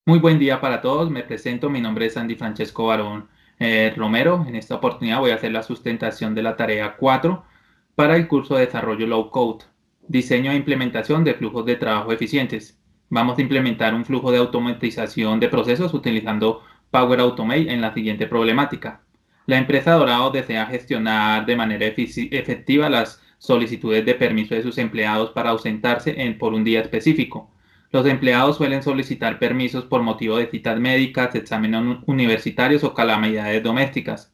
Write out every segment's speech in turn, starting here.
Muy buen día para todos. Me presento. Mi nombre es Andy Francesco Barón Romero. En esta oportunidad voy a hacer la sustentación de la tarea 4 para el curso de desarrollo Low Code, diseño e implementación de flujos de trabajo eficientes. Vamos a implementar un flujo de automatización de procesos utilizando Power Automate en la siguiente problemática. La empresa Dorado desea gestionar de manera efectiva las solicitudes de permiso de sus empleados para ausentarse por un día específico. Los empleados suelen solicitar permisos por motivo de citas médicas, exámenes universitarios o calamidades domésticas.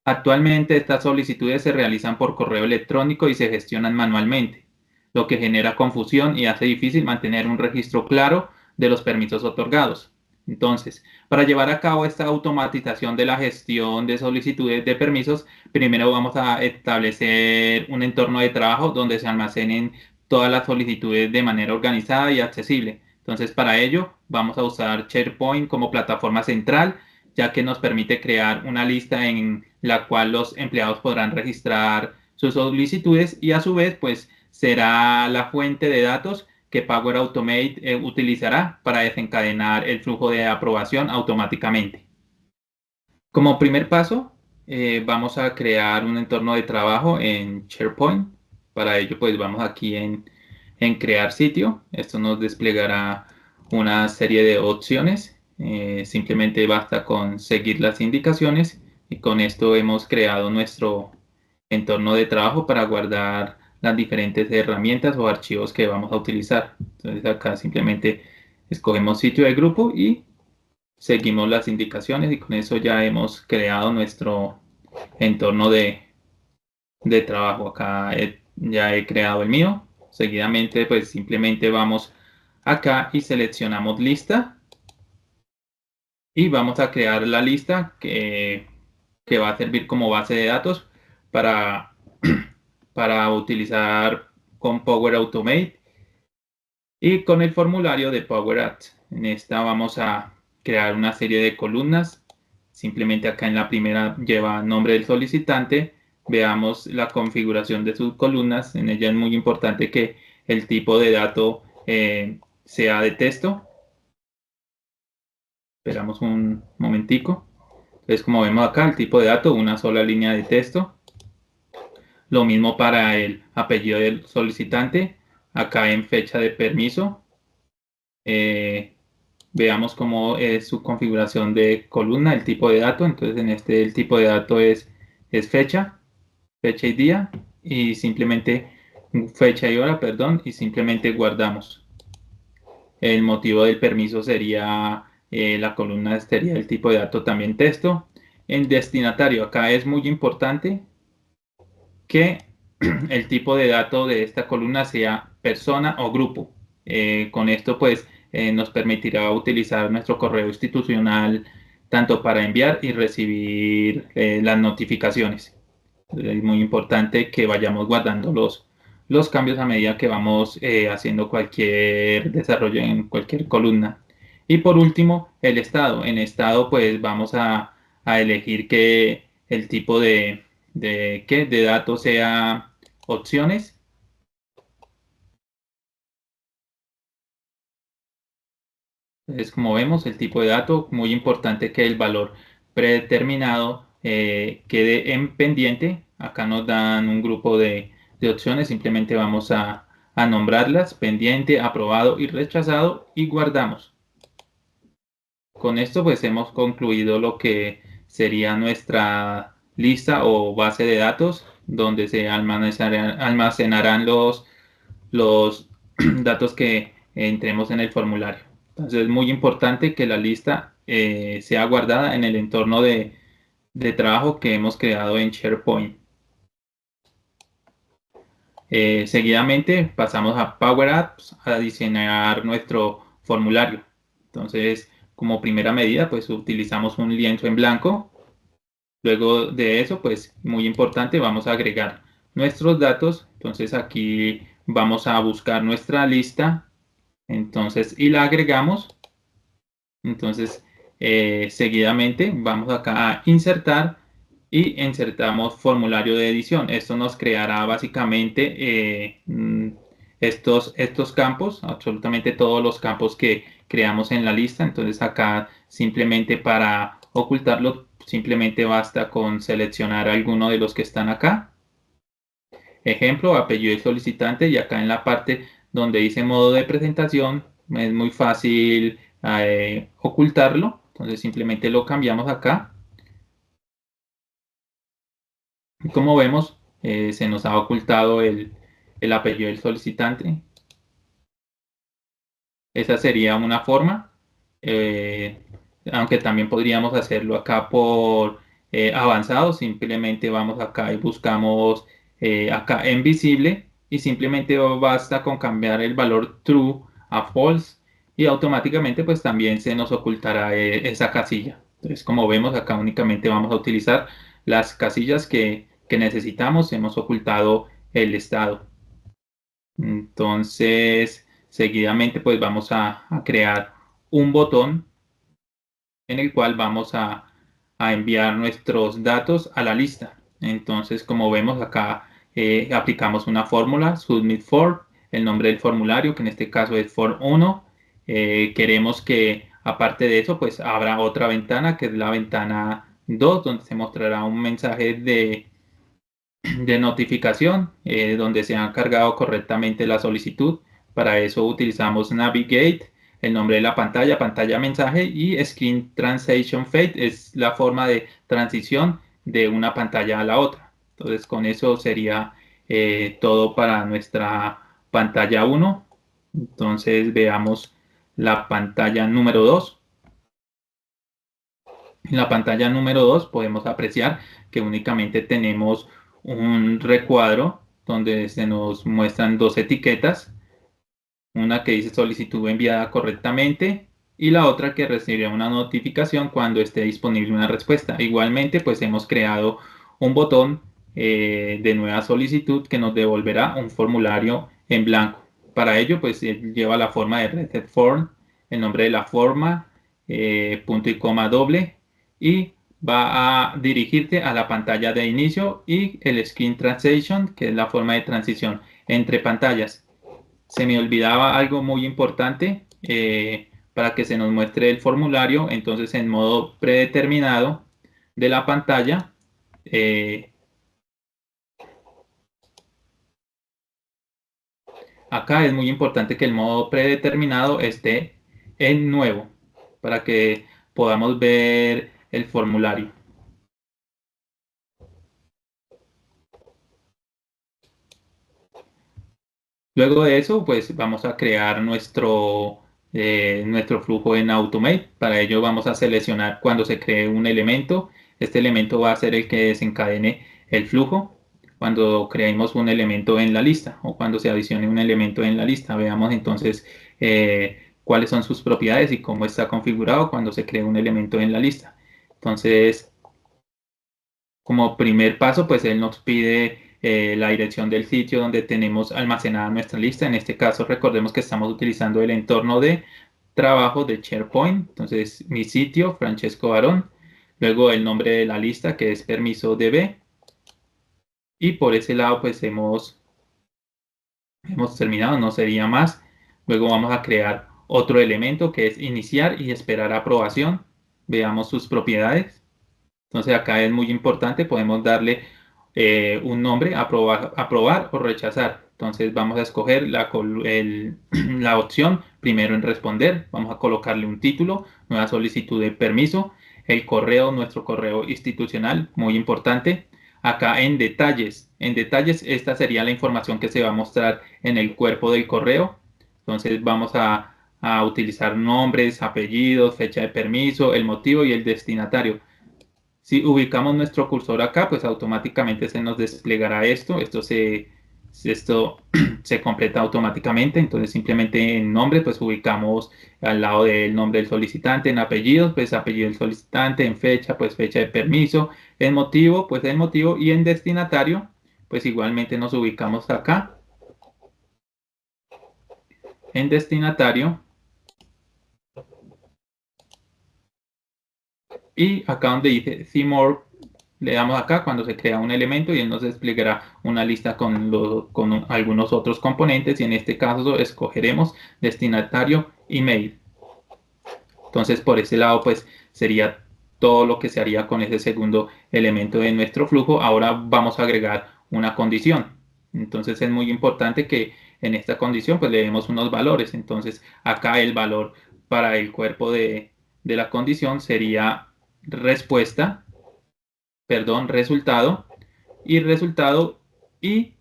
Actualmente estas solicitudes se realizan por correo electrónico y se gestionan manualmente, lo que genera confusión y hace difícil mantener un registro claro de los permisos otorgados. Entonces, para llevar a cabo esta automatización de la gestión de solicitudes de permisos, primero vamos a establecer un entorno de trabajo donde se almacenen todas las solicitudes de manera organizada y accesible. Entonces, para ello, vamos a usar SharePoint como plataforma central, ya que nos permite crear una lista en la cual los empleados podrán registrar sus solicitudes y a su vez, pues, será la fuente de datos que Power Automate utilizará para desencadenar el flujo de aprobación automáticamente. Como primer paso, vamos a crear un entorno de trabajo en SharePoint. Para ello, pues vamos aquí en crear sitio. Esto nos desplegará una serie de opciones. Simplemente basta con seguir las indicaciones y con esto hemos creado nuestro entorno de trabajo para guardar las diferentes herramientas o archivos que vamos a utilizar. Entonces acá simplemente escogemos sitio de grupo y seguimos las indicaciones y con eso ya hemos creado nuestro entorno de trabajo. Acá ya he creado el mío. Seguidamente, pues simplemente vamos acá y seleccionamos lista y vamos a crear la lista que va a servir como base de datos para, para utilizar con Power Automate y con el formulario de Power Apps. En esta vamos a crear una serie de columnas. Simplemente acá en la primera lleva nombre del solicitante. Veamos la configuración de sus columnas. En ella es muy importante que el tipo de dato sea de texto. Esperamos un momentico. Entonces, como vemos acá, el tipo de dato, una sola línea de texto. Lo mismo para el apellido del solicitante. Acá en fecha de permiso. Eh, Veamos cómo es su configuración de columna, el tipo de dato. Entonces en este el tipo de dato es fecha y día, y simplemente fecha y hora, perdón, y simplemente guardamos. El motivo del permiso sería la columna, sería el tipo de dato también texto. En destinatario, acá es muy importante que el tipo de dato de esta columna sea persona o grupo. Con esto pues nos permitirá utilizar nuestro correo institucional tanto para enviar y recibir las notificaciones. Es muy importante que vayamos guardando los cambios a medida que vamos haciendo cualquier desarrollo en cualquier columna. Y por último, el estado. En estado pues vamos a elegir que el tipo de datos sea opciones. Entonces, como vemos, el tipo de dato, muy importante que el valor predeterminado quede en pendiente. Acá nos dan un grupo de opciones, simplemente vamos a nombrarlas, pendiente, aprobado y rechazado, y guardamos. Con esto pues hemos concluido lo que sería nuestra lista o base de datos, donde se almacenarán los datos que entremos en el formulario. Entonces es muy importante que la lista sea guardada en el entorno de trabajo que hemos creado en SharePoint. Seguidamente pasamos a Power Apps a diseñar nuestro formulario. Entonces, como primera medida, pues utilizamos un lienzo en blanco. Luego de eso, pues muy importante, vamos a agregar nuestros datos. Entonces aquí vamos a buscar nuestra lista. Entonces, y la agregamos. Entonces, seguidamente vamos acá a insertar y insertamos formulario de edición. Esto nos creará básicamente estos campos, absolutamente todos los campos que creamos en la lista. Entonces acá simplemente para ocultarlo, simplemente basta con seleccionar alguno de los que están acá. Ejemplo, apellido del solicitante, y acá en la parte donde dice modo de presentación es muy fácil ocultarlo. Entonces simplemente lo cambiamos acá. Y como vemos, se nos ha ocultado el apellido del solicitante. Esa sería una forma, eh, aunque también podríamos hacerlo acá por avanzado. Simplemente vamos acá y buscamos acá en visible, y simplemente basta con cambiar el valor true a false, y automáticamente pues también se nos ocultará esa casilla. Entonces, como vemos acá, únicamente vamos a utilizar las casillas que necesitamos. Hemos ocultado el estado. Entonces, seguidamente, pues vamos a crear un botón en el cual vamos a enviar nuestros datos a la lista. Entonces, como vemos acá, aplicamos una fórmula, submit form, el nombre del formulario, que en este caso es form 1. Queremos que, aparte de eso, pues habrá otra ventana, que es la ventana 2, donde se mostrará un mensaje de notificación, donde se ha cargado correctamente la solicitud. Para eso utilizamos Navigate, el nombre de la pantalla, pantalla mensaje, y Screen Transition Fade es la forma de transición de una pantalla a la otra. Entonces, con eso sería todo para nuestra pantalla 1. Entonces, veamos la pantalla número 2. En la pantalla número 2 podemos apreciar que únicamente tenemos un recuadro donde se nos muestran dos etiquetas, una que dice solicitud enviada correctamente y la otra que recibirá una notificación cuando esté disponible una respuesta. Igualmente, pues hemos creado un botón de nueva solicitud que nos devolverá un formulario en blanco. Para ello, pues lleva la forma de reset form, el nombre de la forma, punto y coma doble, y va a dirigirte a la pantalla de inicio y el Screen Transition, que es la forma de transición entre pantallas. Se me olvidaba algo muy importante, para que se nos muestre el formulario. Entonces, en modo predeterminado de la pantalla, eh, acá es muy importante que el modo predeterminado esté en nuevo para que podamos ver el formulario. Luego de eso, pues vamos a crear nuestro flujo en Automate. Para ello vamos a seleccionar cuando se cree un elemento. Este elemento va a ser el que desencadene el flujo cuando creemos un elemento en la lista, o cuando se adicione un elemento en la lista. Veamos entonces cuáles son sus propiedades y cómo está configurado cuando se cree un elemento en la lista. Entonces, como primer paso, pues él nos pide la dirección del sitio donde tenemos almacenada nuestra lista. En este caso, recordemos que estamos utilizando el entorno de trabajo de SharePoint. Entonces, mi sitio, Francesco Barón. Luego el nombre de la lista, que es permiso DB. Y por ese lado, pues hemos terminado, no sería más. Luego vamos a crear otro elemento que es iniciar y esperar aprobación. Veamos sus propiedades. Entonces acá es muy importante, podemos darle un nombre, aprobar o rechazar. Entonces vamos a escoger la opción primero en responder. Vamos a colocarle un título, nueva solicitud de permiso, el correo, nuestro correo institucional, muy importante. Acá en detalles, esta sería la información que se va a mostrar en el cuerpo del correo. Entonces vamos a utilizar nombres, apellidos, fecha de permiso, el motivo y el destinatario. Si ubicamos nuestro cursor acá, pues automáticamente se nos desplegará esto. Esto se completa automáticamente. Entonces, simplemente en nombre, pues ubicamos al lado del nombre del solicitante. En apellidos, pues apellido del solicitante. En fecha, pues fecha de permiso. En motivo, pues el motivo. Y en destinatario, pues igualmente nos ubicamos acá. En destinatario. Y acá donde dice See More, le damos acá cuando se crea un elemento y él nos desplegará una lista con algunos otros componentes y en este caso escogeremos destinatario email. Entonces por ese lado pues sería todo lo que se haría con ese segundo elemento de nuestro flujo. Ahora vamos a agregar una condición. Entonces es muy importante que en esta condición pues le demos unos valores. Entonces acá el valor para el cuerpo de la condición sería respuesta, perdón, resultado y resultado y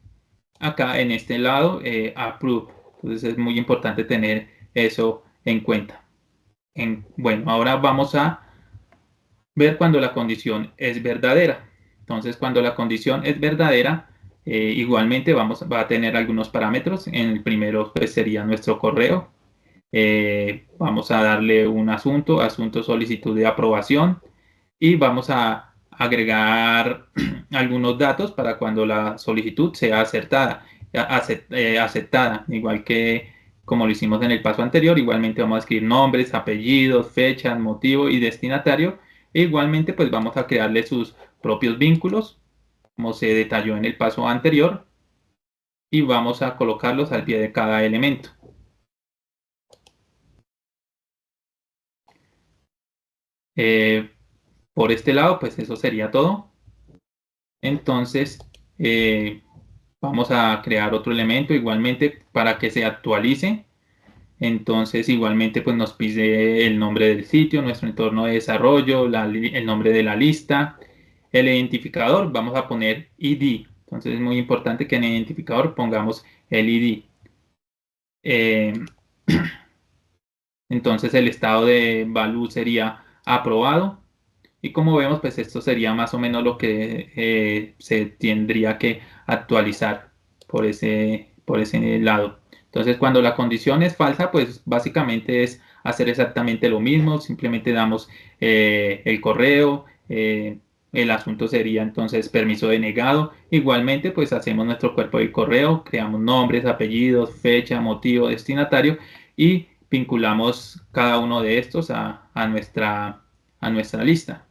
acá en este lado approve. Entonces es muy importante tener eso en cuenta. Bueno, ahora vamos a ver cuando la condición es verdadera. Entonces, cuando la condición es verdadera, igualmente va a tener algunos parámetros. En el primero pues, sería nuestro correo. Vamos a darle un asunto solicitud de aprobación y vamos a agregar algunos datos para cuando la solicitud sea aceptada, igual que como lo hicimos en el paso anterior. Igualmente vamos a escribir nombres, apellidos, fechas, motivo y destinatario. E igualmente pues vamos a crearle sus propios vínculos, como se detalló en el paso anterior, y vamos a colocarlos al pie de cada elemento. Eh, por este lado, pues eso sería todo. Entonces, vamos a crear otro elemento igualmente para que se actualice. Entonces, igualmente, pues nos pide el nombre del sitio, nuestro entorno de desarrollo, el nombre de la lista, el identificador, vamos a poner ID. Entonces, es muy importante que en el identificador pongamos el ID. Eh, entonces, el estado de value sería aprobado. Y como vemos, pues esto sería más o menos lo que se tendría que actualizar por ese lado. Entonces, cuando la condición es falsa, pues básicamente es hacer exactamente lo mismo. Simplemente damos el correo, el asunto sería entonces permiso denegado. Igualmente, pues hacemos nuestro cuerpo de correo, creamos nombres, apellidos, fecha, motivo, destinatario y vinculamos cada uno de estos a nuestra lista.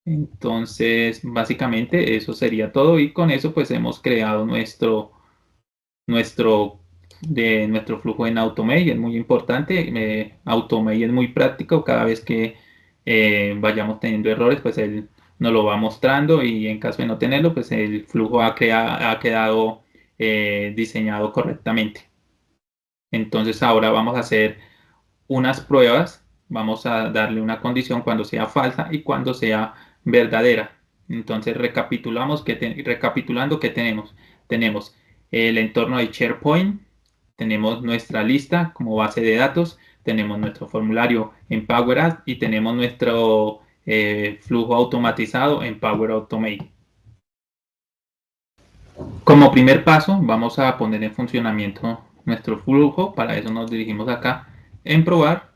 Entonces, básicamente eso sería todo y con eso pues hemos creado nuestro, nuestro flujo en Automate. Es muy importante. Automate es muy práctico. Cada vez que vayamos teniendo errores, pues él nos lo va mostrando y en caso de no tenerlo, pues el flujo ha quedado diseñado correctamente. Entonces ahora vamos a hacer unas pruebas, vamos a darle una condición cuando sea falsa y cuando sea verdadera. Entonces recapitulando qué tenemos. Tenemos el entorno de SharePoint, tenemos nuestra lista como base de datos, tenemos nuestro formulario en Power Apps y tenemos nuestro flujo automatizado en Power Automate. Como primer paso, vamos a poner en funcionamiento nuestro flujo. Para eso nos dirigimos acá en probar.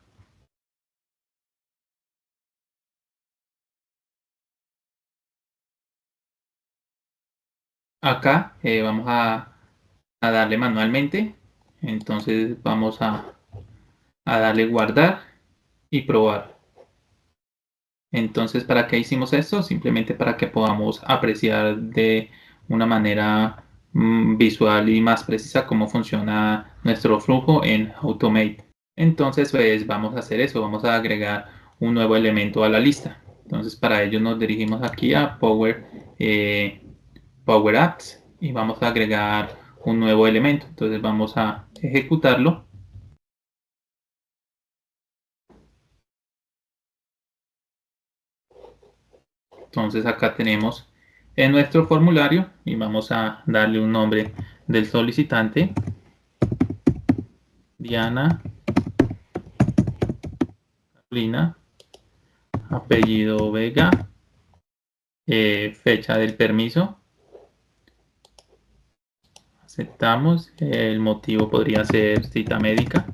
Acá vamos a darle manualmente. Entonces vamos a darle guardar y probar. Entonces, ¿para qué hicimos esto? Simplemente para que podamos apreciar de una manera visual y más precisa cómo funciona nuestro flujo en Automate. Entonces, pues vamos a hacer eso. Vamos a agregar un nuevo elemento a la lista. Entonces, para ello nos dirigimos aquí a Power Apps y vamos a agregar un nuevo elemento. Entonces vamos a ejecutarlo. Entonces acá tenemos en nuestro formulario y vamos a darle un nombre del solicitante, Diana Carolina, apellido Vega, fecha del permiso, aceptamos, el motivo podría ser cita médica.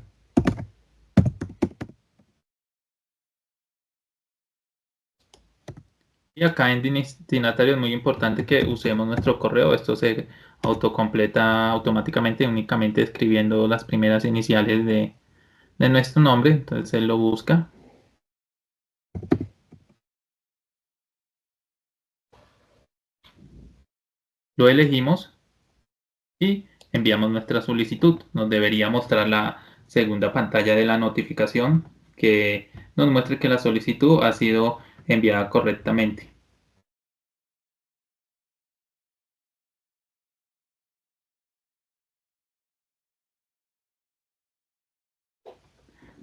Y acá en destinatario es muy importante que usemos nuestro correo. Esto se autocompleta automáticamente, únicamente escribiendo las primeras iniciales de nuestro nombre. Entonces él lo busca. Lo elegimos y enviamos nuestra solicitud. Nos debería mostrar la segunda pantalla de la notificación que nos muestre que la solicitud ha sido enviada correctamente.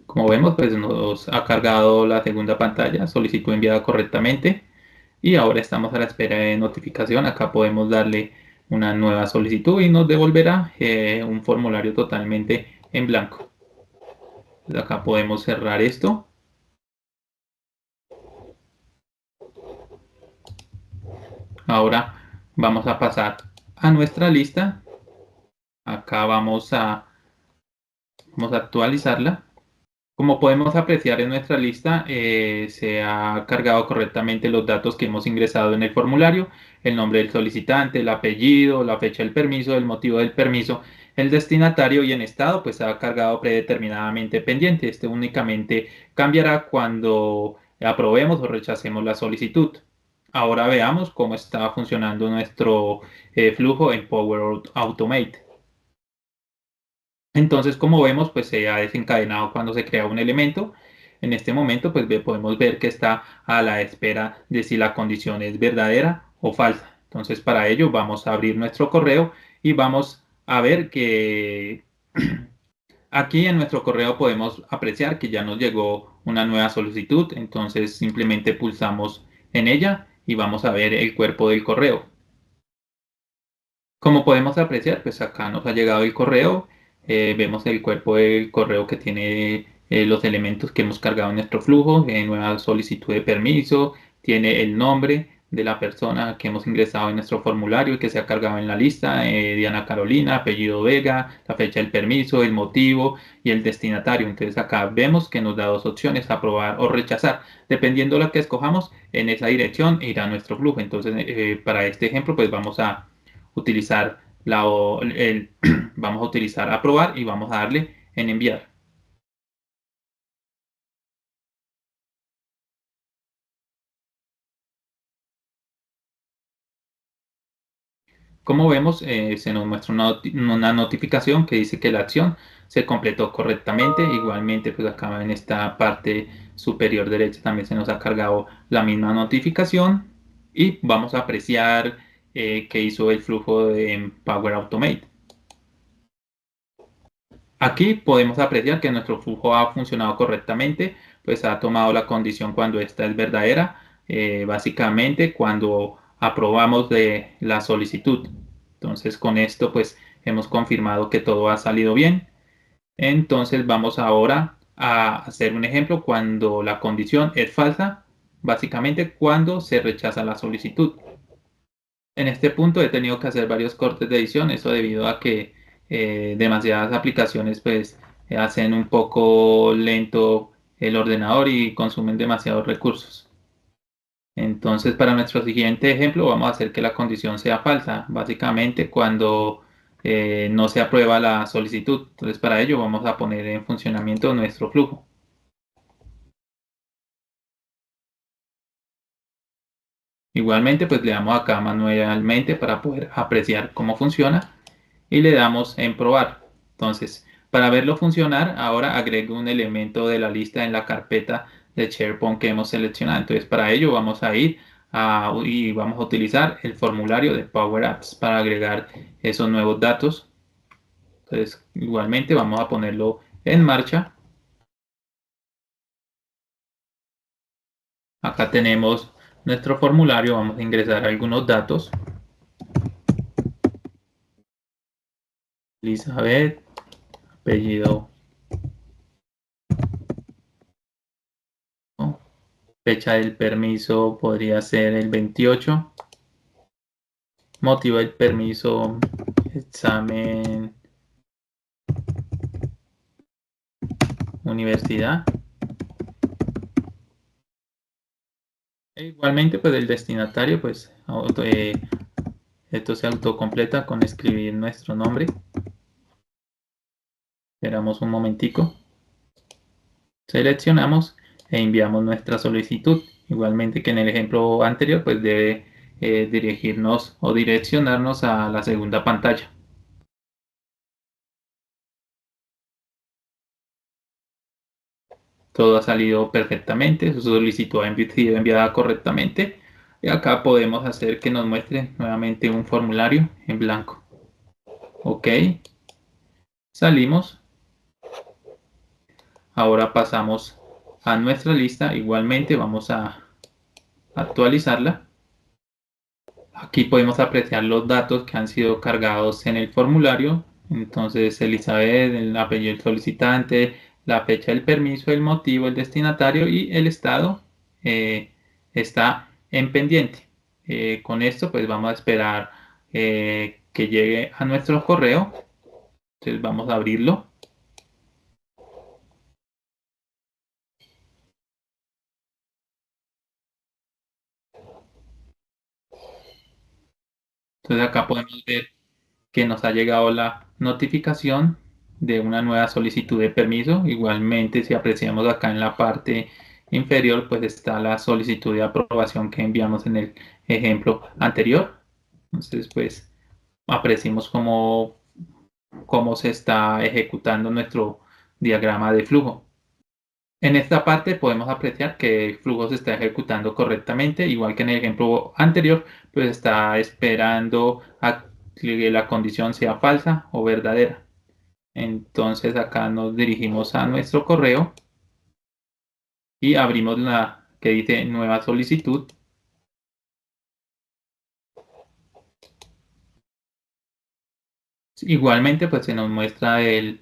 Como vemos, pues nos ha cargado la segunda pantalla, solicitud enviada correctamente, y ahora estamos a la espera de notificación. Acá podemos darle una nueva solicitud y nos devolverá un formulario totalmente en blanco. Entonces acá podemos cerrar esto. Ahora vamos a pasar a nuestra lista. Acá vamos a actualizarla. Como podemos apreciar en nuestra lista, se ha cargado correctamente los datos que hemos ingresado en el formulario: el nombre del solicitante, el apellido, la fecha del permiso, el motivo del permiso, el destinatario, y en estado pues se ha cargado predeterminadamente pendiente. Este únicamente cambiará cuando aprobemos o rechacemos la solicitud. Ahora veamos cómo está funcionando nuestro flujo en Power Automate. Entonces, como vemos, pues se ha desencadenado cuando se crea un elemento. En este momento, pues podemos ver que está a la espera de si la condición es verdadera o falsa. Entonces, para ello vamos a abrir nuestro correo y vamos a ver que aquí en nuestro correo podemos apreciar que ya nos llegó una nueva solicitud. Entonces, simplemente pulsamos en ella y vamos a ver el cuerpo del correo. Como podemos apreciar, pues acá nos ha llegado el correo. Vemos el cuerpo del correo que tiene los elementos que hemos cargado en nuestro flujo: nueva solicitud de permiso, tiene el nombre de la persona que hemos ingresado en nuestro formulario y que se ha cargado en la lista: Diana Carolina, apellido Vega, la fecha del permiso, el motivo y el destinatario. Entonces acá vemos que nos da dos opciones: aprobar o rechazar. Dependiendo de la que escojamos, en esa dirección irá nuestro flujo. Entonces, para este ejemplo, pues vamos a utilizar vamos a utilizar aprobar y vamos a darle en enviar. Como vemos, se nos muestra una notificación que dice que la acción se completó correctamente. Igualmente, pues acá en esta parte superior derecha también se nos ha cargado la misma notificación y vamos a apreciar que hizo el flujo en Power Automate. Aquí podemos apreciar que nuestro flujo ha funcionado correctamente, pues ha tomado la condición cuando esta es verdadera, básicamente cuando aprobamos de la solicitud. Entonces, con esto pues hemos confirmado que todo ha salido bien. Entonces vamos ahora a hacer un ejemplo cuando la condición es falsa, básicamente cuando se rechaza la solicitud. En este punto he tenido que hacer varios cortes de edición, eso debido a que demasiadas aplicaciones pues hacen un poco lento el ordenador y consumen demasiados recursos. Entonces, para nuestro siguiente ejemplo vamos a hacer que la condición sea falsa, básicamente cuando no se aprueba la solicitud. Entonces, para ello vamos a poner en funcionamiento nuestro flujo. Igualmente, pues le damos acá manualmente para poder apreciar cómo funciona y le damos en probar. Entonces, para verlo funcionar, ahora agrego un elemento de la lista en la carpeta de SharePoint que hemos seleccionado. Entonces, para ello vamos a ir y vamos a utilizar el formulario de Power Apps para agregar esos nuevos datos. Entonces, igualmente vamos a ponerlo en marcha. Acá tenemos nuestro formulario, vamos a ingresar algunos datos. Elizabeth, apellido, ¿no? Fecha del permiso podría ser el 28. Motivo del permiso: examen, universidad. E igualmente, pues el destinatario, pues esto se autocompleta con escribir nuestro nombre. Esperamos un momentico. Seleccionamos e enviamos nuestra solicitud. Igualmente que en el ejemplo anterior, pues debe dirigirnos o direccionarnos a la segunda pantalla. Todo ha salido perfectamente, su solicitud ha sido enviada correctamente. Y acá podemos hacer que nos muestre nuevamente un formulario en blanco. Ok, salimos. Ahora pasamos a nuestra lista. Igualmente vamos a actualizarla. Aquí podemos apreciar los datos que han sido cargados en el formulario. Entonces, Elizabeth, el apellido del solicitante, la fecha del permiso, el motivo, el destinatario y el estado está en pendiente. Con esto, pues vamos a esperar que llegue a nuestro correo. Entonces, vamos a abrirlo. Entonces, acá podemos ver que nos ha llegado la notificación de una nueva solicitud de permiso. Igualmente, si apreciamos acá en la parte inferior, pues está la solicitud de aprobación que enviamos en el ejemplo anterior. Entonces, pues apreciamos cómo se está ejecutando nuestro diagrama de flujo. En esta parte podemos apreciar que el flujo se está ejecutando correctamente, igual que en el ejemplo anterior, pues está esperando a que la condición sea falsa o verdadera. Entonces acá nos dirigimos a nuestro correo y abrimos la que dice nueva solicitud. Igualmente, pues se nos muestra el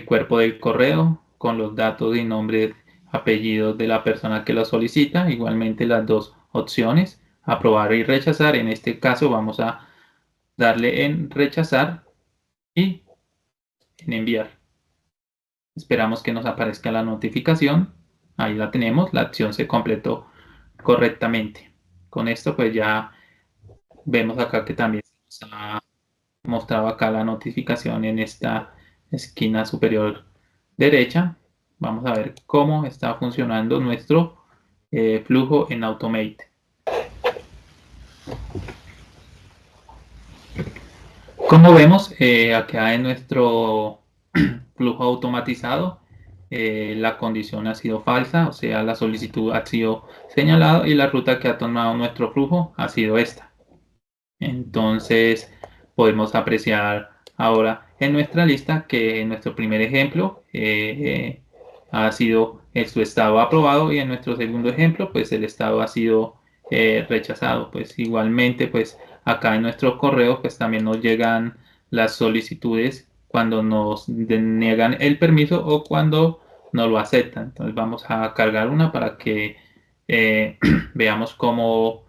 cuerpo del correo con los datos y nombres, apellidos de la persona que lo solicita. Igualmente las dos opciones, aprobar y rechazar. En este caso vamos a darle en rechazar y en enviar. Esperamos que nos aparezca la notificación. Ahí la tenemos, la acción se completó correctamente. Con esto pues ya vemos acá que también se nos ha mostrado acá la notificación en esta esquina superior derecha. Vamos a ver cómo está funcionando nuestro flujo en Automate. Como vemos, acá en nuestro flujo automatizado, la condición ha sido falsa, o sea, la solicitud ha sido señalada y la ruta que ha tomado nuestro flujo ha sido esta. Entonces, podemos apreciar ahora en nuestra lista que en nuestro primer ejemplo ha sido su estado aprobado y en nuestro segundo ejemplo, pues el estado ha sido rechazado. Pues igualmente, pues acá en nuestro correo, pues también nos llegan las solicitudes cuando nos deniegan el permiso o cuando no lo aceptan. Entonces, vamos a cargar una para que veamos cómo,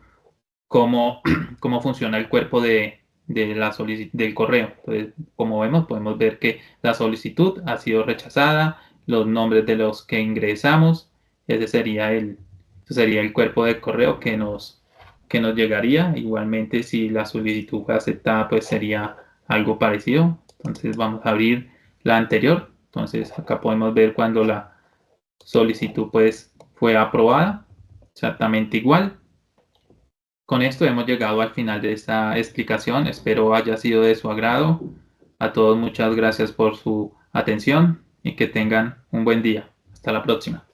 cómo funciona el cuerpo de la del correo. Entonces, como vemos, podemos ver que la solicitud ha sido rechazada, los nombres de los que ingresamos, ese sería el cuerpo del correo que nos llegaría. Igualmente, si la solicitud fue aceptada, pues sería algo parecido. Entonces, vamos a abrir la anterior. Entonces, acá podemos ver cuando la solicitud pues fue aprobada, exactamente igual. Con esto hemos llegado al final de esta explicación. Espero haya sido de su agrado. A todos muchas gracias por su atención y que tengan un buen día. Hasta la próxima.